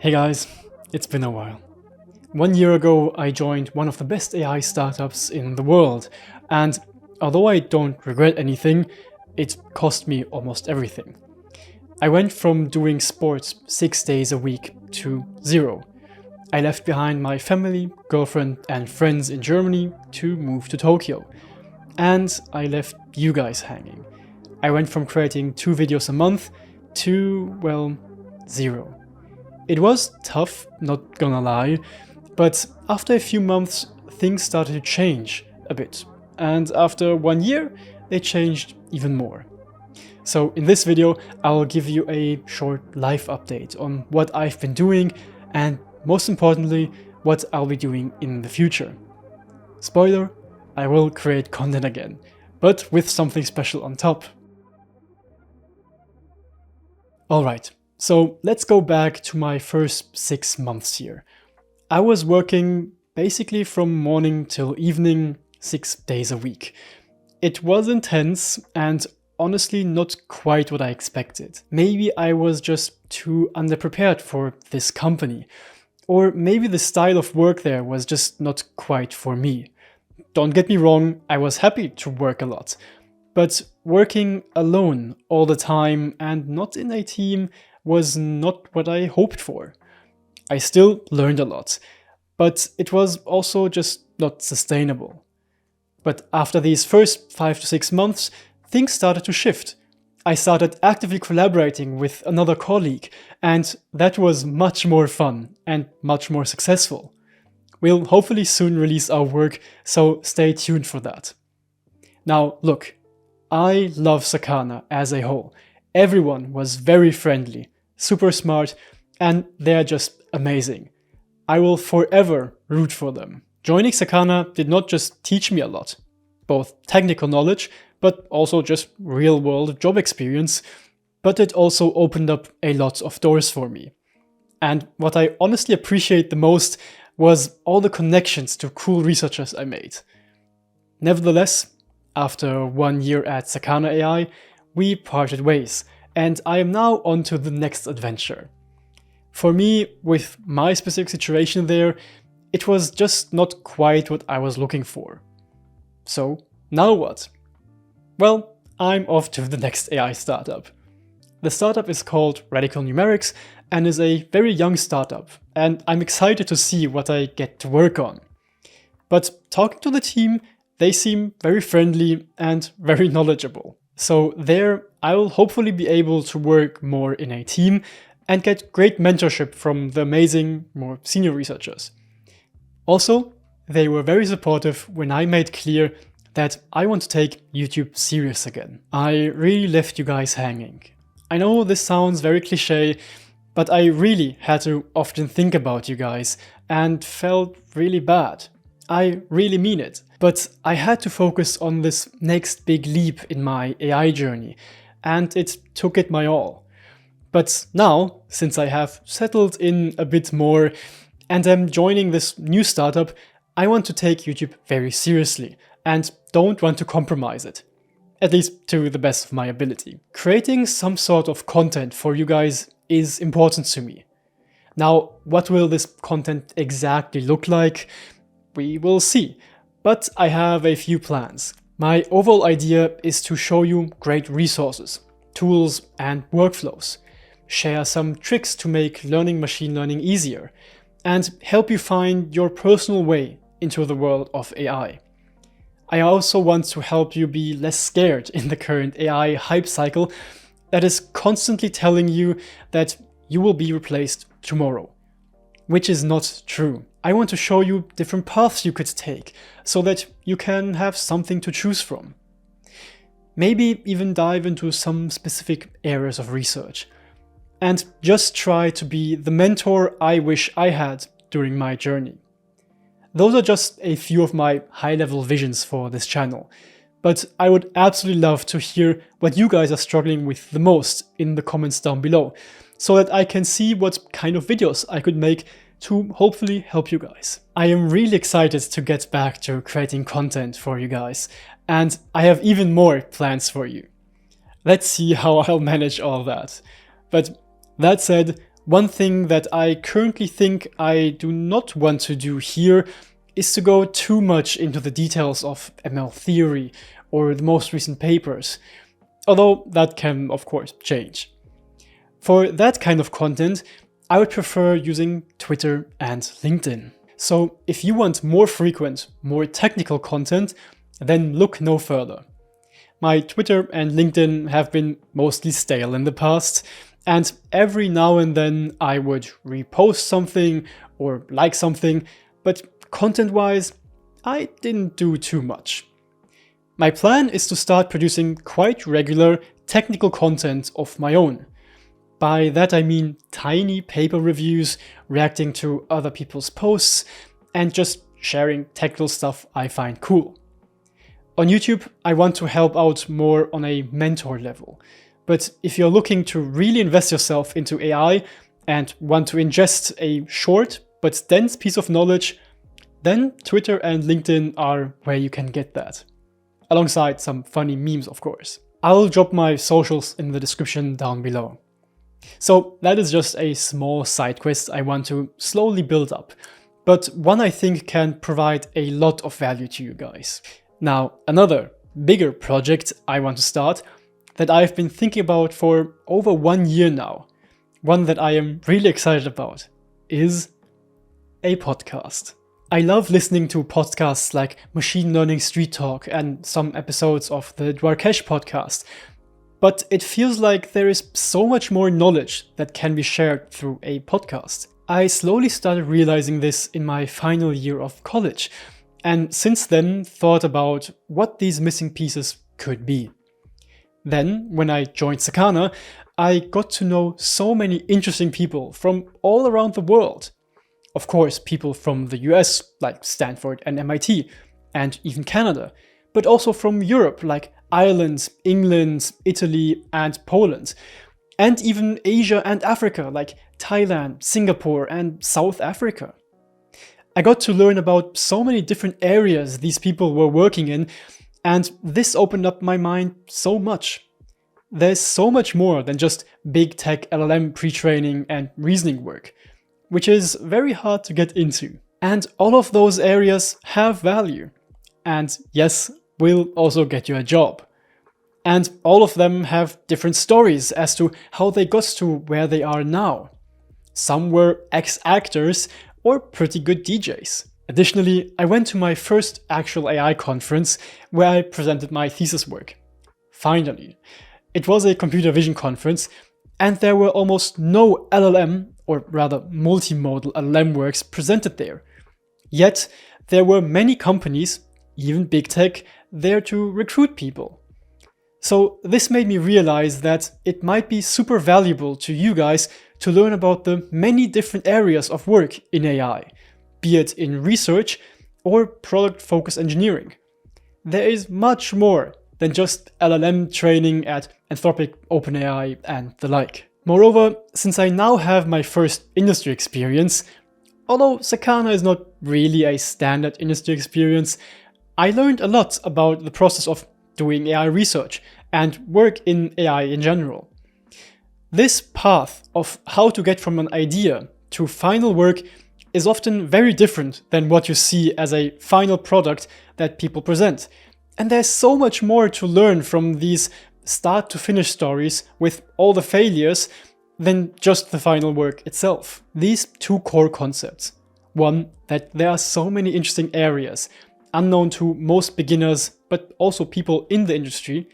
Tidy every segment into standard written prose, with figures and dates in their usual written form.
Hey guys, it's been a while. 1 year ago, I joined one of the best AI startups in the world, and although I don't regret anything, it cost me almost everything. I went from doing sports 6 days a week to zero. I left behind my family, girlfriend, and friends in Germany to move to Tokyo. And I left you guys hanging. I went from creating 2 videos a month to, well, zero. It was tough, not gonna lie, but after a few months things started to change a bit, and after 1 year they changed even more. So in this video I'll give you a short life update on what I've been doing and most importantly what I'll be doing in the future. Spoiler, I will create content again, but with something special on top. Alright. So let's go back to my first 6 months here. I was working basically from morning till evening, 6 days a week. It was intense and honestly not quite what I expected. Maybe I was just too underprepared for this company. Or maybe the style of work there was just not quite for me. Don't get me wrong, I was happy to work a lot. But working alone all the time and not in a team was not what I hoped for. I still learned a lot, but it was also just not sustainable. But after these first 5 to 6 months, things started to shift. I started actively collaborating with another colleague, and that was much more fun and much more successful. We'll hopefully soon release our work, so stay tuned for that. Now look, I love Sakana as a whole. Everyone was very friendly, super smart, and they're just amazing. I will forever root for them. Joining Sakana did not just teach me a lot, both technical knowledge, but also just real-world job experience, but it also opened up a lot of doors for me. And what I honestly appreciate the most was all the connections to cool researchers I made. Nevertheless, after 1 year at Sakana AI, we parted ways, and I am now on to the next adventure. For me, with my specific situation there, it was just not quite what I was looking for. So, now what? Well, I'm off to the next AI startup. The startup is called Radical Numerics and is a very young startup, and I'm excited to see what I get to work on. But talking to the team, they seem very friendly and very knowledgeable. So there, I will hopefully be able to work more in a team and get great mentorship from the amazing, more senior researchers. Also, they were very supportive when I made clear that I want to take YouTube serious again. I really left you guys hanging. I know this sounds very cliché, but I really had to often think about you guys and felt really bad. I really mean it. But I had to focus on this next big leap in my AI journey, and it took it my all. But now, since I have settled in a bit more and am joining this new startup, I want to take YouTube very seriously and don't want to compromise it. At least to the best of my ability. Creating some sort of content for you guys is important to me. Now, what will this content exactly look like? We will see. But I have a few plans. My overall idea is to show you great resources, tools, and workflows, share some tricks to make learning machine learning easier, and help you find your personal way into the world of AI. I also want to help you be less scared in the current AI hype cycle that is constantly telling you that you will be replaced tomorrow, which is not true. I want to show you different paths you could take so that you can have something to choose from. Maybe even dive into some specific areas of research. And just try to be the mentor I wish I had during my journey. Those are just a few of my high-level visions for this channel, but I would absolutely love to hear what you guys are struggling with the most in the comments down below, so that I can see what kind of videos I could make to hopefully help you guys. I am really excited to get back to creating content for you guys, and I have even more plans for you. Let's see how I'll manage all that. But that said, One thing that I currently think I do not want to do here is to go too much into the details of ML theory or the most recent papers, although that can of course change. For that kind of content, I would prefer using Twitter and LinkedIn. So if you want more frequent, more technical content, then look no further. My Twitter and LinkedIn have been mostly stale in the past, and every now and then I would repost something or like something, but content-wise, I didn't do too much. My plan is to start producing quite regular technical content of my own. By that I mean tiny paper reviews, reacting to other people's posts, and just sharing technical stuff I find cool. On YouTube, I want to help out more on a mentor level. But if you're looking to really invest yourself into AI and want to ingest a short but dense piece of knowledge, then Twitter and LinkedIn are where you can get that. Alongside some funny memes, of course. I'll drop my socials in the description down below. So that is just a small side quest I want to slowly build up, but one I think can provide a lot of value to you guys. Now, another bigger project I want to start that I've been thinking about for over 1 year now, one that I am really excited about, is a podcast. I love listening to podcasts like Machine Learning Street Talk and some episodes of the Dwarkesh podcast, but it feels like there is so much more knowledge that can be shared through a podcast. I slowly started realizing this in my final year of college, and since then thought about what these missing pieces could be. Then, when I joined Sakana, I got to know so many interesting people from all around the world. Of course, people from the US, like Stanford and MIT, and even Canada, but also from Europe, like Ireland, England, Italy, and Poland, and even Asia and Africa, like Thailand, Singapore, and South Africa. I got to learn about so many different areas these people were working in, and this opened up my mind so much. There's so much more than just big tech LLM pre-training and reasoning work, which is very hard to get into. And all of those areas have value. And yes, will also get you a job. And all of them have different stories as to how they got to where they are now. Some were ex-actors or pretty good DJs. Additionally, I went to my first actual AI conference where I presented my thesis work. Finally. It was a computer vision conference, and there were almost no LLM, or rather multimodal LLM works presented there. Yet, there were many companies, even big tech, there to recruit people. So this made me realize that it might be super valuable to you guys to learn about the many different areas of work in AI, be it in research or product-focused engineering. There is much more than just LLM training at Anthropic, OpenAI, and the like. Moreover, since I now have my first industry experience, although Sakana is not really a standard industry experience, I learned a lot about the process of doing AI research and work in AI in general. This path of how to get from an idea to final work is often very different than what you see as a final product that people present. And there's so much more to learn from these start to finish stories with all the failures than just the final work itself. These two core concepts. One, that there are so many interesting areas unknown to most beginners, but also people in the industry.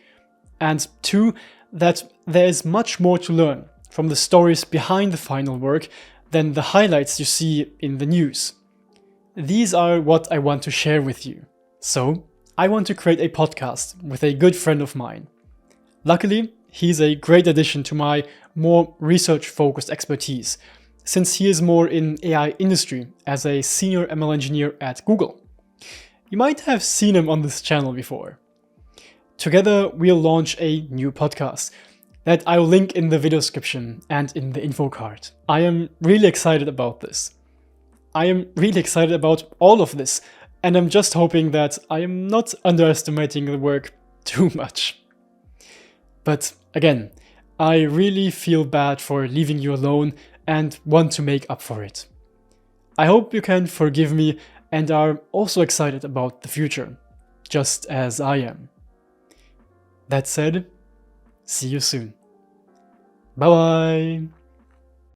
And two, that there is much more to learn from the stories behind the final work than the highlights you see in the news. These are what I want to share with you. So, I want to create a podcast with a good friend of mine. Luckily, he's a great addition to my more research-focused expertise, since he is more in AI industry as a senior ML engineer at Google. You might have seen him on this channel before. Together, we'll launch a new podcast that I'll link in the video description and in the info card. I am really excited about this. I am really excited about all of this, and I'm just hoping that I am not underestimating the work too much. But again, I really feel bad for leaving you alone and want to make up for it. I hope you can forgive me and are also excited about the future, just as I am. That said, see you soon. Bye bye!